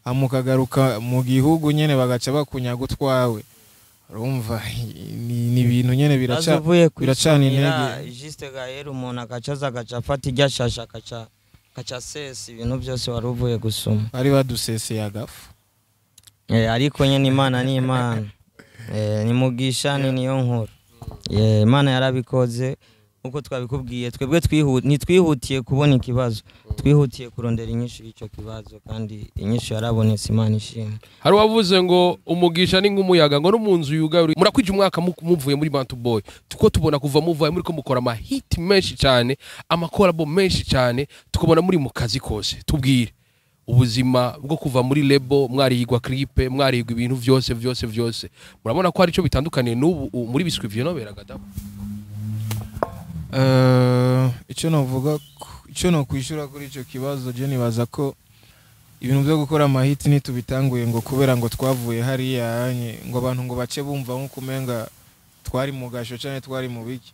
amukagaruka mu gihugu nyene bagaca bakunyaga utwawe urumva ni ibintu nyene biracana intege juste gaera umuntu agacaza agaca afata iryashasha akaca kaca sesa ibintu byose wari uvuye gusoma bari baduseseye agafu ariko nyene Imana ni Imana ni mugisha ni niyo nkuru Imana yarabikoze uko twabikubwiye twebwe twihutiye kubona ikibazo twihutiye kurondera inyishu y'icyo kibazo kandi inyishu yarabonetse Imana ishimwe. Hari wavuze ngo umugisha ni nk'umuyaga ngo no mu nzu yugaye murakwije umwaka muvuye muri Bantu Boy tuko tubona kuva muvaye muri ko mukora ama hit menshi cyane amakorabo menshi cyane tukubona muri mu kazi kose tubwire ubuzima bwo kuva muri lebo mwarihigwa clip mwarihigwa ibintu byose murabona ko hari cyo bitandukaniye n'ubu muri biswi vyonoberaga dabo. Icyo novuga icyo no kwishura kuri icyo kibazo je nibaza ko ibintu byo gukora amahiti nitubitanguye ngo kubera ngo twavuye hariya ngo abantu ngo bace bumva nko kumenga twari mu gasho cyane twari mu biki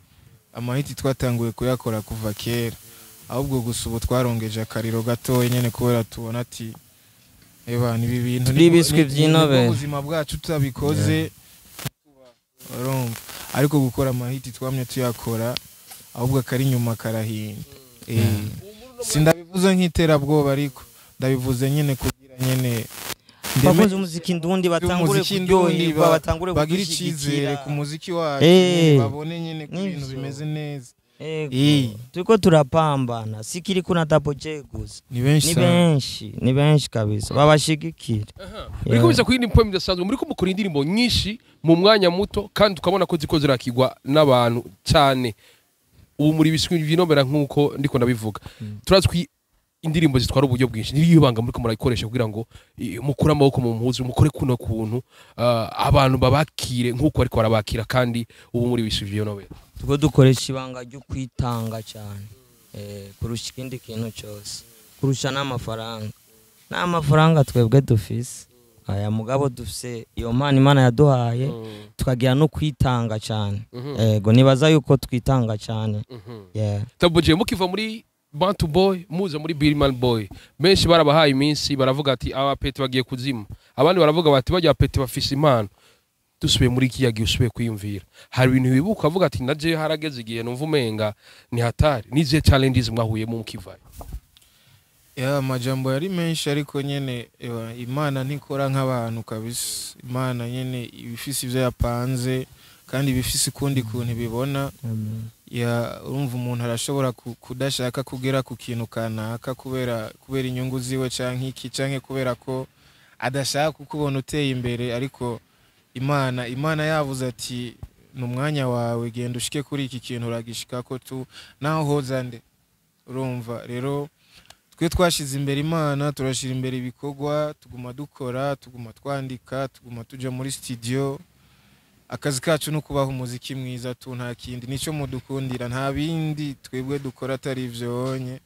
amahiti twatanguye kuyakora kuva kera ahubwo gusa ubu twarongeje akariro gato nyene kubera tubona ati eba ni ibintu n'ibiswi by'inobe ubuzima bwacu tutabikoze ariko gukora amahiti twamye tuyakora ahubwo kari nyuma karahinda sindabivuze nk'iterabwoba ariko ndabivuze nyene kugira nyene bakunze umuziki ndundi batangure kuryoherwa batangure bagira icizere ku muziki wacu babone nyene ko ibintu bimeze neza turiko turapambana sikiri kuna doublejay gusa ni benshi kabisa babashigikira uriko biza kuyindi poem idasanzwe muri ko mukora indirimbo nyinshi mu mwanya muto kandi tukabona ko ziko zirakigwa n'abantu cyane ubu muri biswi binomera nkuko ndiko ndabivuga turazwi indirimbo zitwara uburyo bwinshi niyo banga muri ko murayikoresha kugira ngo mukura amaboko mu mpuzu mukore kuno kuntu abantu babakire nkuko ariko arabakira kandi ubu muri biswi binomera tuko dukoresha ibanga ryo kwitanga cyane kurusha ikindi kintu cyose kurusha n'amafaranga twebwe dufise aya mugabo dufise iyo mpano Imana yaduhaye tukagira no kwitanga cyane yego nibaza yuko twitanga cyane Doublejay mukiva muri Bantu Boy muza muri Birman Boy benshi barabahaye iminsi baravuga ati aba pete bagiye kuzima abandi baravuga bati bajya pete bafise impano dusubiye muri kiyagi usubiye kwiyumvira hari ibintu bibuka avuga ati naje harageze igihe numva umenga ni hatari nize challenges mwahuye mu kivaye amajambo yari menshi ariko nyene Imana ntikora nk'abantu kabisa Imana nyene ibifisi ivyo yapanze kandi ibifisi kundi kuntu bibona urumva umuntu arashobora kudashaka kugera ku kintu kanaka kubera inyungu ziwe canke kubera ko adashaka kukubona uteye imbere ariko Imana yavuze ati numwanya wawe genda ushike kuri iki kintu uragishikako tu naho hoza nde urumva rero twe twashize imbere Imana turashira imbere ibikorwa tuguma dukora tuguma twandika tuguma tuja muri studio akazi kacu no kubaho umuziki mwiza tu nta kindi nico mudukundira nta bindi twebwe dukora atari ivyonye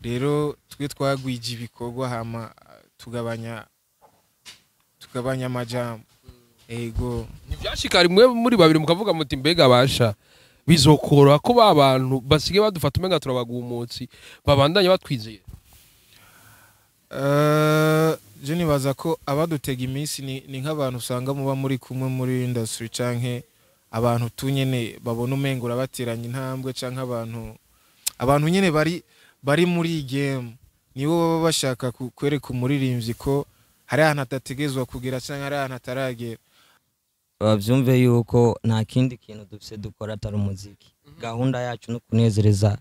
rero twe twagwije ibikorwa hama tugabanya amajambo ego nivyashikari mwe muri babiri mukavuga muti mbega basha bizokora ko babantu basige badufata umenga turabagumutsi babandanye batwizeye je nibaza ko abadutega iminsi ni nk'abantu usanga muba muri kumwe muri industry canke abantu tunyene babona umengura bateranya intambwe canke abantu nyene bari muri game nibo baba bashaka kwereka umuririmbyi ko hari ahantu atategezwa kugira canke hari ahantu ataragera bavyumve yuko nta kindi kintu dufise dukora atari umuziki gahunda yacu no kunezereza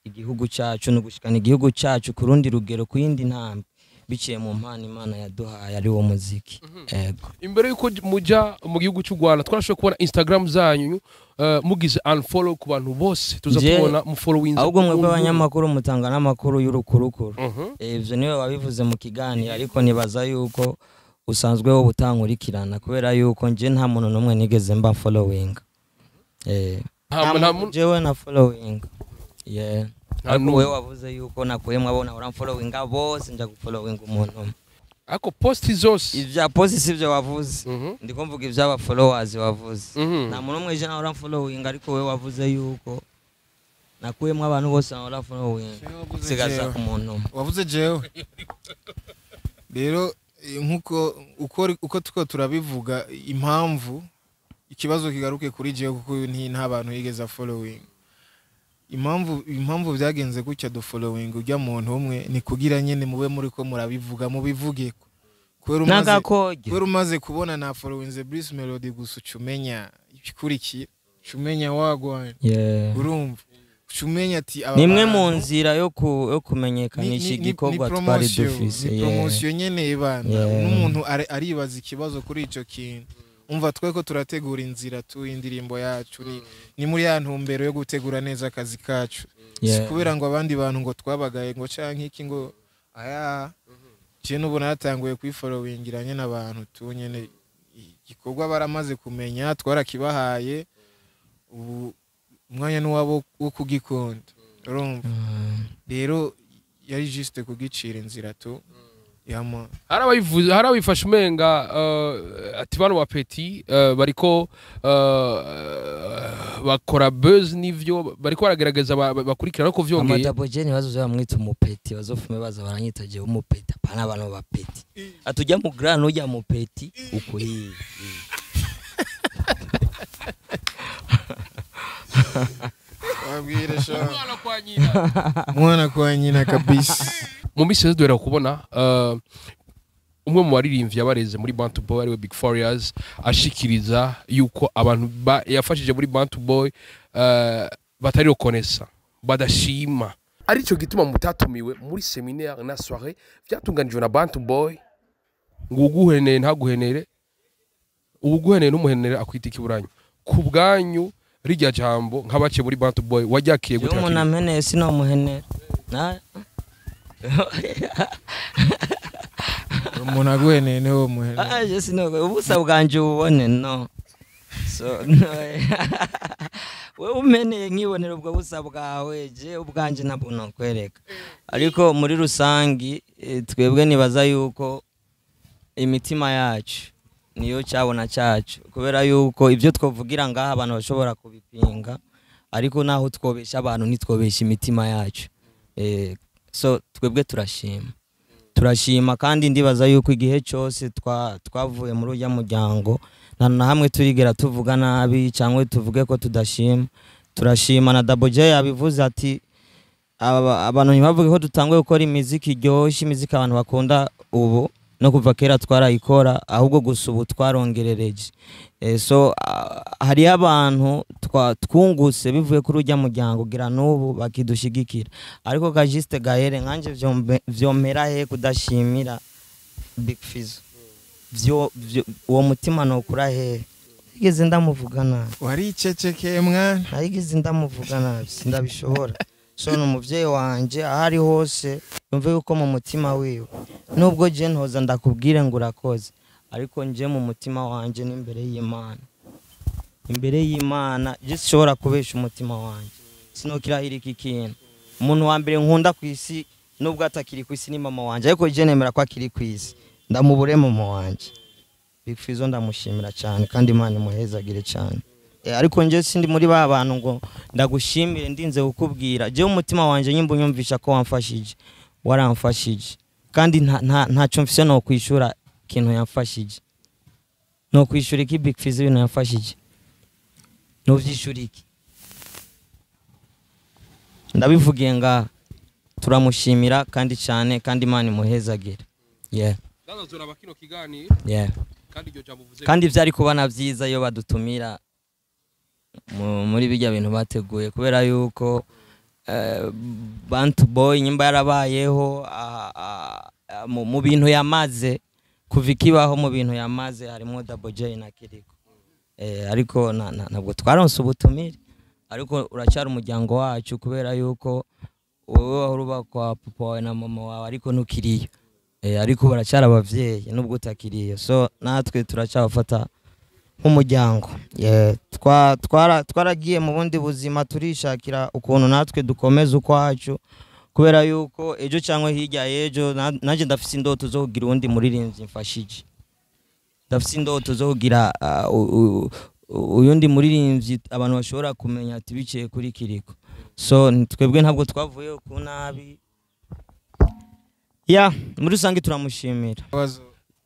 igihugu cyacu no gushikana igihugu cyacu kurundi rugero kuyindi ntambwe biciye mu mpano Imana yaduhaye ari wo muziki ego imbere yuko muja mu gihugu cy'u Rwanda twarashoboye kubona Instagram zanyu mugize unfollow ku bantu bose tuza kubona mu following ahubwo mwebwe abanyamakuru mutanga n'amakuru y'urukurukuru ivyo niwe wabivuze mu kiganiro ariko nibaza yuko usanzwe wo butankurikirana kubera yuko nje nta muntu numwe nigeze mba following jewe na following ariko wewe wavuze yuko nakuyemwe abona uramfollowinga bose nja gufollowing umuntu ako post zose ivya post sivyo wavuze ndiko mvuga ivy'aba followers wavuze nta muntu umwe je na uramfollowing ariko wewe wavuze yuko nakuyemwe abantu bose na uramfollowing sigaza ku muntu wavuze jewe rero nkuko uko tuko turabivuga impamvu ikibazo kigaruke kuri jewe kuko nta bantu yigeza following impamvu byagenze gutya do following ujya muntu umwe ni kugira nyene mube muri ko murabivuga mubivuge kubera umaze kubona na following BRUCE MELODIE gusa ucumenya ikikurikira ucumenya wagwana urumva ucumenya ati nimwe mu nzira yo kumenyekanisha igikorwa twari dufise ni promotion nyene ibana n'umuntu aribaza ikibazo kuri ico kintu umva tweko turategura inzira tu indirimbo yacu ni muri ya ntumbero yo gutegura neza akazi kacu kubera ngo abandi bantu ngo twabagaye ngo canke iki ngo aya je nubona yatanguye kwifollowingiranye n'abantu tu nyene igikorwa baramaze kumenya twarakibahaye ubu umwanya n'uwabo wo kugikonda urumva rero yari juste kugicira inzira tu yama harabifasha umenga ati bano bapeti bariko bakora buzz n'ivyo bariko baragerageza bakurikirana ko vyongeye amadabojeni bazoza bamwita umupeti bazofume baza baranyitaje umupeti pana abantu bapeti atujya mu grand ujya mu peti ukuri wabwire sha mwana kwa nyina kabisa mu misi duhera kubona umwe mu baririmbyi yabareze muri Bantu Boy ariwe Big Farious ashikiriza yuko abantu yafashije muri Bantu Boy batari reconnaissant badashima arico gituma mutatumiwe muri seminaire na soirée byatunganijwe na Bantu Boy ngo uguheneye ntaguhenere uguheneye n'umuhenere akwita ikiburanyo ku bwanyu rijya jambo nk'abace muri Bantu Boy wajyakiye gutaka umuntu ameneye sino muhenere na umuntu aguheneye niwo muhenere je sino ubusa bwanje ubone no so we umeneye nkibonera ubwo busa bwawe je ubwanje nabona kwereka ariko muri rusangi twebwe nibaza yuko imitima yacu niyo cyabona cyacu kubera yuko ibyo twovugira ngaha abantu bashobora kubipinga ariko naho twobesha abantu nitwobesha imitima yacu so twebwe turashima kandi ndibaza yuko igihe cyose twavuye muri ujya muryango na hamwe turigera tuvuga nabi cyangwa tuvuge ko tudashima turashima na doublejay yabivuze ati abantu ntibavuge ko dutanguye gukora imiziki iryoshye imiziki abantu bakunda ubu no kuva kera twarayikora ahubwo gusa ubu twarongerereje so hari abantu twungutse bivuye kuri ujya muryango gira n'ubu bakidushigikira ariko gajiste gahere nkanje vyomera he kudashimira bigfizzo uwo mutima no kura he igeze ndamuvugana wari icecekeye mwana ayigeze ndamuvugana sindabishobora so n'umuvyeyi wanje ahari hose yumve yuko mu mutima wiwe nubwo je ntoza ndakubwire ngo urakoze ariko nje mu mutima wanje imbere y'Imana je sishobora kubesha umutima wanje sinokirahira iki kintu umuntu wa mbere nkunda ku isi nubwo atakiri ku isi ni mama wanje ariko je nemera ko akiri ku isi ndamubure mama wanje bigfizzo ndamushimira cyane kandi Imana imuhezagire cyane ariko nje sindi muri ba bantu ngo ndagushimire ndinze gukubwira je umutima wanje nyimbo nyumvisha ko wamfashije waramfashije kandi ntaco mfise no kwishura ikintu yamfashije no kwishura iki bigfizzo ibintu yamfashije no vyishura iki ndabivugiye nga turamushimira kandi cyane kandi Imana imuhezagire kandi vyari kubana vyiza yo badutumira muri bijya bintu bateguye kubera yuko Bantu Boy nyimba yarabayeho mu bintu yamaze kuva ikibaho mu bintu yamaze harimo doublejay na KIRIKOU ariko ntabwo twaronse ubutumire ariko uracyari umuryango wacu kubera yuko wowe waruba kwa papa wawe na mama wawe ariko nukiriyo ariko baracyari abavyeyi nubwo utakiriyo so natwe turacyabafata nk'umuryango twaragiye mu bundi buzima turishakira ukuntu natwe dukomeza ukwacu kubera yuko ejo cyangwa hirya y'ejo naje ndafise indoto zo kugira undi muririmbyi mfashije ndafise indoto zo kugira uyundi muririmbyi abantu bashobora kumenya ati biciye kuri KIRIKOU so twebwe ntabwo twavuye ku nabi muri rusange turamushimira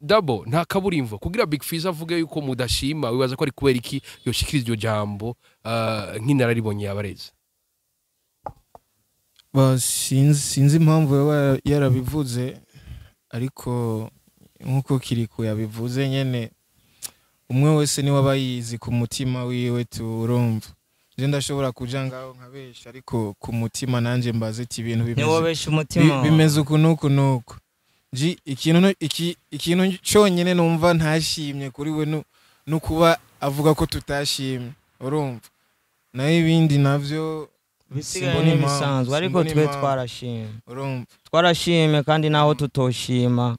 Double nta kaburimvo kugira bigfizzo avuge yuko mudashima wibaza ko ari kubera iki yoshikiriza iryo jambo nk'inararibonye yabareze sinzi impamvu yaba yarabivuze ariko nkuko Kirikou yabivuze nyene umwe wese ni wabayizi ku mutima wiwe turumva je ndashobora kuja ngaho nkabesha ariko ku mutima nanje mbaze ati ibintu bimeze ukunuku nuko ji ikintu cyonyene numva ntashimye kuri we no kuba avuga ko tutashimye urumva nayo ibindi navyo bisigaye bisanzwe ariko twe twarashimye kandi naho tutoshima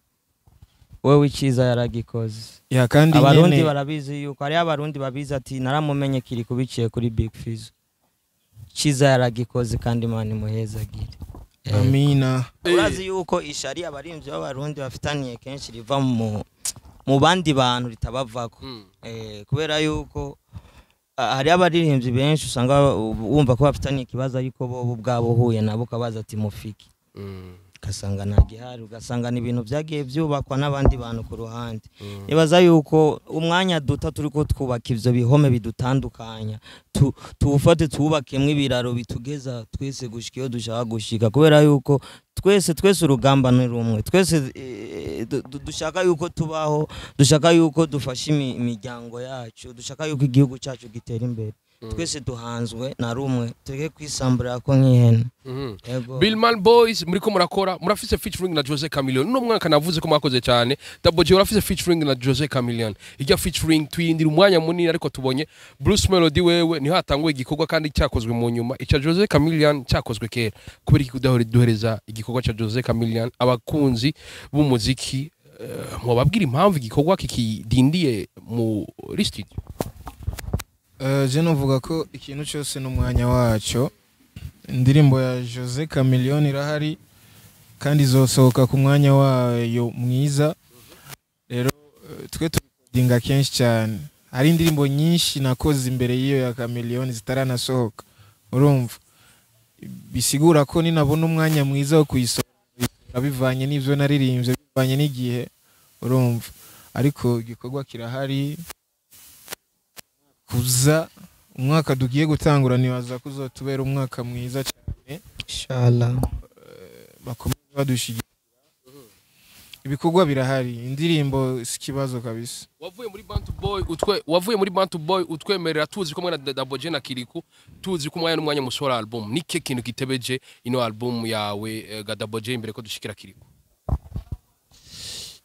wewe iciza yaragikoze ya kandi abarundi barabizi yuko ari abarundi babizi ati naramumenye Kirikou biciye kuri bigfizzo ciza yaragikoze kandi Imana imuhezagire amina urazi yuko ishari abarimvyi b'abarundi bafitaniye kenshi riva mu bandi bantu ritabavako kubera yuko hari abaririmbyi benshi usanga wumva ko bafitaniye ikibazo ariko bo ubwabo huye nabo kabaza ati mufiki ugasanga nta gihari ugasanga ni ibintu byagiye byubakwa n'abandi bantu ku ruhande nibaza yuko umwanya duta turi ko twubaka ivyo bihome bidutandukanya tuwufate tuwubakemwo ibiraro bitugeza twese gushika iyo dushaka gushika kubera yuko twese urugamba ni rumwe twese dushaka yuko tubaho dushaka yuko dufasha imiryango yacu dushaka yuko igihugu cyacu gitera imbere twese duhanzwe na rumwe tege kwisambura ko nk'ihene Billman Boys muriko murakora murafise featuring na Jose Chameleone no mwaka navuze ko mwakoze cyane doublejay urafise featuring na Jose Chameleone ijya featuring tuyindira umwanya munini ariko tubonye Bruce Melodie wewe niho hatangwe igikorwa kandi cyakozwe mu nyuma ica Jose Chameleone cyakozwe kera kubera iki kudaduhereza igikorwa cya Jose Chameleone abakunzi b'umuziki mwababwira impamvu igikorwa kikidindiye muri studio je novuga ko ikintu cyose n'umwanya waco indirimbo ya Jose Chameleone irahari kandi izosohoka ku mwanya wayo mwiza rero twe tudinga kenshi cyane hari indirimbo nyinshi nakoze imbere y'iyo ya Chameleone zitaranasohoka urumva bisigura ko ninabona umwanya mwiza wo kuyisohora bivanye n'ivyo naririmbye bivanye n'igihe urumva ariko igikorwa kirahari kuza umwaka dugiye gutangura nibaza kuzotubera umwaka mwiza cyane inshallah bakomeye badushigikira ibikorwa birahari indirimbo sikibazo kabisa wavuye muri Bantu Boy utwemerera tuzi ko mwana doublejay na Kirikou tuzi ko umwanya musohora album nike kintu kitebeje ino album yawe ga doublejay imbere ko dushikira Kirikou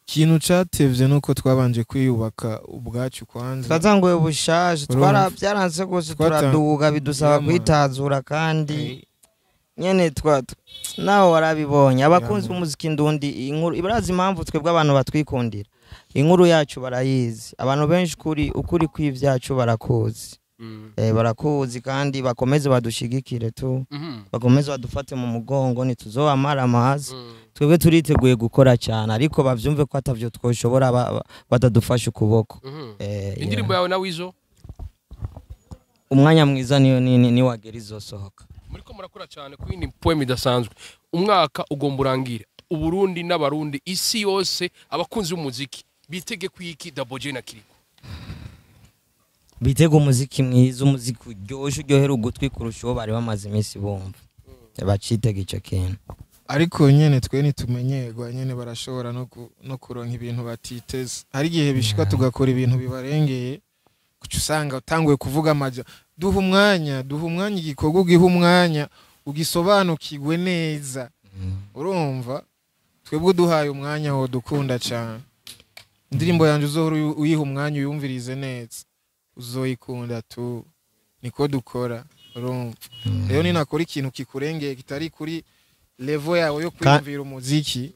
kintu catevye nuko twabanje kwiyubaka ubwacu kwanza twazangoye bushaje byaranze gose turaduga bidusaba kwitazura kandi nyene naho warabibonye abakunzi b'umuziki ndundi inkuru ibarazi impamvu twebwe abantu batwikundira inkuru yacu barayizi abantu benshi ukuri kw'ivyacu barakuzi barakuzi kandi bakomeze badushigikire tu bakomeze badufate mu mugongo ntituzobamara amazi twebwe turiteguye gukora cyane ariko bavyumve ko atavyo twoshobora badadufasha ukuboko indirimbo yawe na Wizo umwanya mwiza ni wagera izosohoka muriko murakora cyane ku yindi poem idasanzwe umwaka ugomba urangire uburundi n'abarundi isi yose abakunzi b'umuziki bitege kwiki doublejay na Kirikou bitega umuziki mwiza umuziki uryohera ugutwi kurusha uwo bari bamaze iminsi bumva bacitega icyo kintu ariko nyene twe nitumenyerwa nyene barashobora no kuronka ibintu batiteze hari igihe bishika tugakora ibintu bibarengeye kuca usanga utanguye kuvuga amaja duha umwanya igikorwa ugiha umwanya ugisobanukirwe neza urumva twebwe duhaye umwanya wo dukunda cyane indirimbo yanje uzohora uyiha umwanya uyumvirize neza uzoyikunda tu niko dukora urumva rero ninakora ikintu kikurengeye kitari kuri level yawe yo kwiyumvira umuziki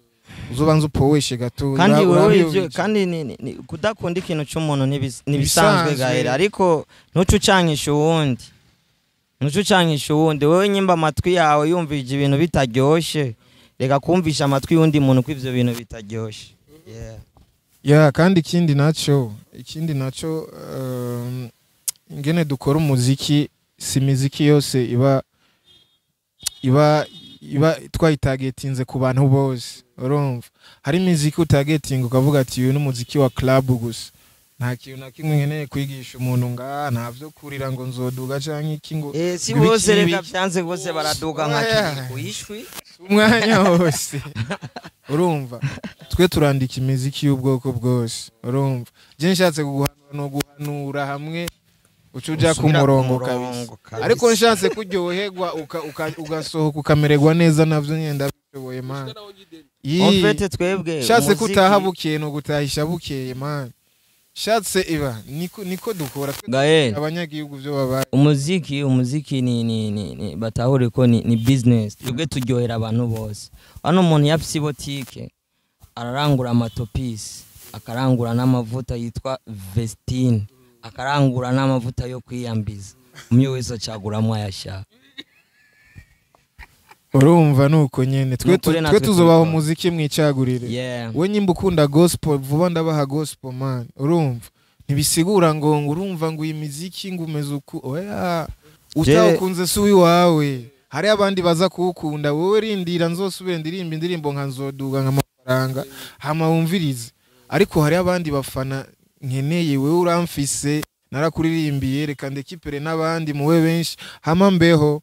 uzobanza upoweshe gato kandi wewe kandi kudakunda ikintu cy'umuntu nibisanzwe gaera ariko ntucucankisha uwundi wewe nyimba amatwi yawe yumvije ibintu bitaryoshe reka kumvisha amatwi y'undi muntu ko ivyo bintu bitaryoshe kandi ikindi naco ingene dukora umuziki si miziki yose iba twayitagetinze ku bantu bose urumva hari muziki utagetinga ukavuga ati uyu n'umuziki wa club gusa nta kintu na kimwe nkeneye kwigisha umuntu nga ntavyo kurira ngo nzoduga canke iki ngo si bose reka vyanze bose baraduga nka KIRIKOU ishwi umwanya wose urumva twe turandika imiziki y'ubwoko bwose urumva je nshatse guhanura no guhanura hamwe ucuja ku murongo kabisa ariko nshatse kuryoherwa ugasohoka ukamererwa neza navyo nyenda bishoboye man en fait twebwe nshatse kutaha bukeye no gutahisha bukeye man shatse iba niko dukora abanyagihugu byo babaye umuziki ni batahure ko ni business twebwe turyohera abantu bose hano umuntu yapfise botike ararangura amatopisi akarangura n'amavuta yitwa Vestine akarangura n'amavuta yo kwiyambiza umwe wese acaguramwe ayashaka urumva nuko nyene twe tuzobaho muziki mwicagurire we nyimba ukunda gospel vuba ndabaha gospel man urumva ntibisigura ngo urumva ngo imiziki ngo umeze uku oya utakunze suwi wawe hari abandi baza kuwukunda wowe rindira nzosubire ndirimba indirimbo nka nzoduga nk'amafaranga hama wumvirize ariko hari abandi bafana nkeneye wewe uramfise narakuririmbiye reka ndekipere n'abandi muwe benshi hama mbeho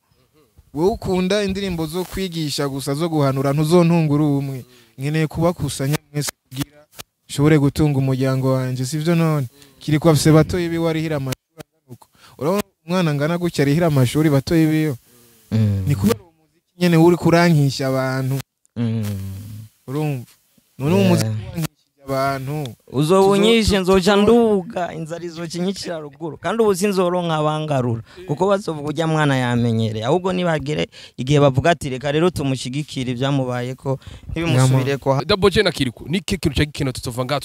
wowe ukunda indirimbo zo kwigisha gusa zo guhanura ntuzontungura umwe nkeneye kubakusanya mwese kugira shobore gutunga umuryango wanje sivyo none KIRIKOU afise bato ibi warihira amashuri uko urabona umwana ngana gutya arihira amashuri bato ibiyo ni kubera umuziki nyene uri kurankisha abantu urumva none umuziki wankishije abantu uzobunyishe nzoca nduga inzara izokinyicira ruguru kandi ubu sinzoronka abangarura kuko bazovuga ujya mwana yamenyereye ahubwo nibagere igihe bavuga ati reka rero tumushigikira ibyamubaye ko ntibimusubire ko doublejay na KIRIKOU ni kintu cyagikino tutova nga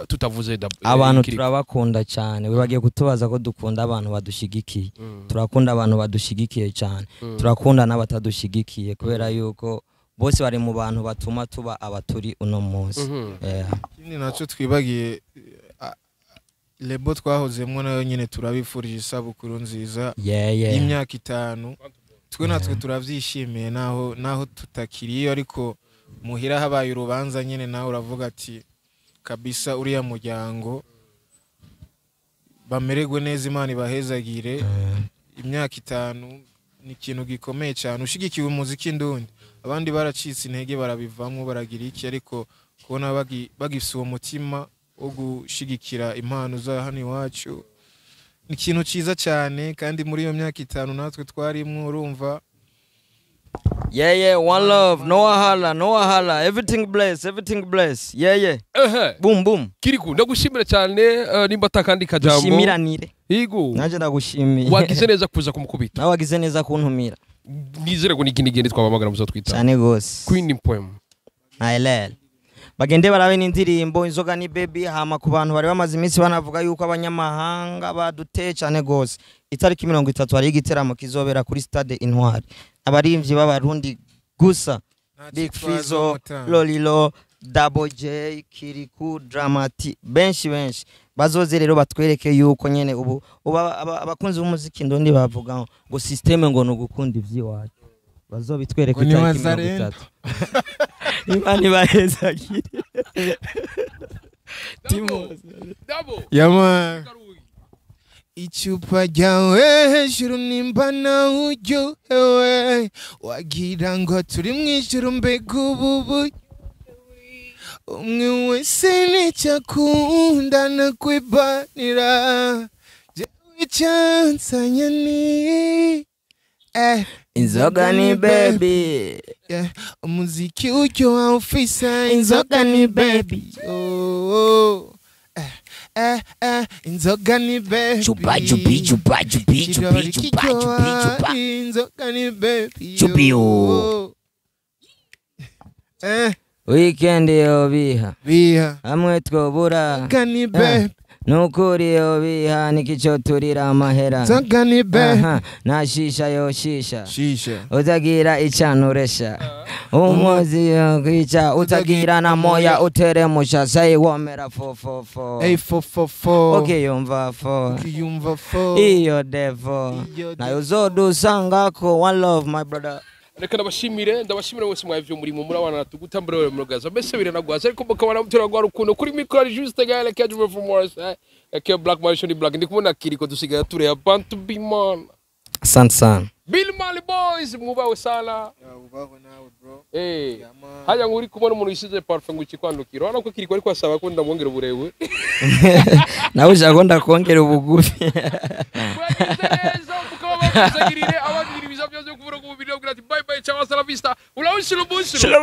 tutavuze abantu turabakunda cyane we bagiye kutubaza ko dukunda abantu badushigikiye turakunda abantu badushigikiye cyane turakunda n'abatadushigikiye kubera yuko bose bari mu bantu batuma tuba abaturi uno munsi ikindi naco twibagiye lebo twahozemwo nayo nyene turabifurije isabukuru nziza y'imyaka 5 twe natwe turavyishimiye naho tutakiriyo ariko muhira habaye urubanza nyene nawe uravuga ati kabisa uriya muryango bamererwe neza Imana ibahezagire imyaka 5 ni ikintu gikomeye cyane ushigikiwe umuziki ndundi abandi baracitse intege barabivamwo baragira iki ariko kubona bagifise uwo mutima wo gushigikira impano za hano iwacu ni ikintu ciza cyane kandi muri iyo myaka 5 natwe twarimwo urumva one love no wahala everything bless boom boom KIRIKOU ndagushimira cyane nimba atakandi kajambo shimiranire yego naje ndagushimiye wagize neza kuza kumukubita nawe wagize neza kuntumira nizere ko nikindi gende twabamagara muzatwita cyane gose Queen Poem Nailel bagende barabe n'indirimbo inzoga ni baby hama ku bantu bari bamaze iminsi banavuga yuko abanyamahanga baduteye cyane gose itariki 30 hari igiteramo kizobera kuri stade Intwari abarimvyi b'abarundi gusa bigfizzo lolilo doublejay KIRIKOU dramati benshi bazoze rero batwereke yuko nyene ubu abakunzi b'umuziki ndondi bavuga ngo systeme ngo nugukunda ivyiwacu bazobitwereka itariki 30 Imana ibahezagire Timo double yama ichupa ryawe hejuru nimba na uryohewe wagira ngo turi mwijuru mbega ububu umwe wese nicyakunda nakwibanira jewe cyansanya ni inzoga ni baby umuziki uryoha ufise inzoga ni baby inzoga ni baby chupa inzoga ni baby chupio weekend yo biha hamwe twobura gani baby nukuri yo biha nikicho turira amahera zagani baby nashisha yo shisha utagira icanuresha umuzi yo kwica utagira na moya uteremusha say womera 444 hey 444 okay yumva 4 iyo devo na yozodu sangako one love my brother reka ndabashimire wese mwavyo muri mu murabana tugutambura murogaza mbese biranagwaza ariko mukabana muturagwa rukundo kuri micro juste gale Cadre from Morris aka Black Marshall Black ndi kumuna Kiriko dusigaye ture abantu bimana asante sana Bill Mali boys mubawe sana ubaho nawe bro haya nguri kubona umuntu yisize parfum ngukikwandukira urabona ko Kiriko ariko asaba ko ndamwongera uburewe nawe ujagonda kongera ubugufi Sagirire abandi biza byo kuvuga ku video grati bye bye ciao hasta la vista. Ula ushilo bushilo. Shula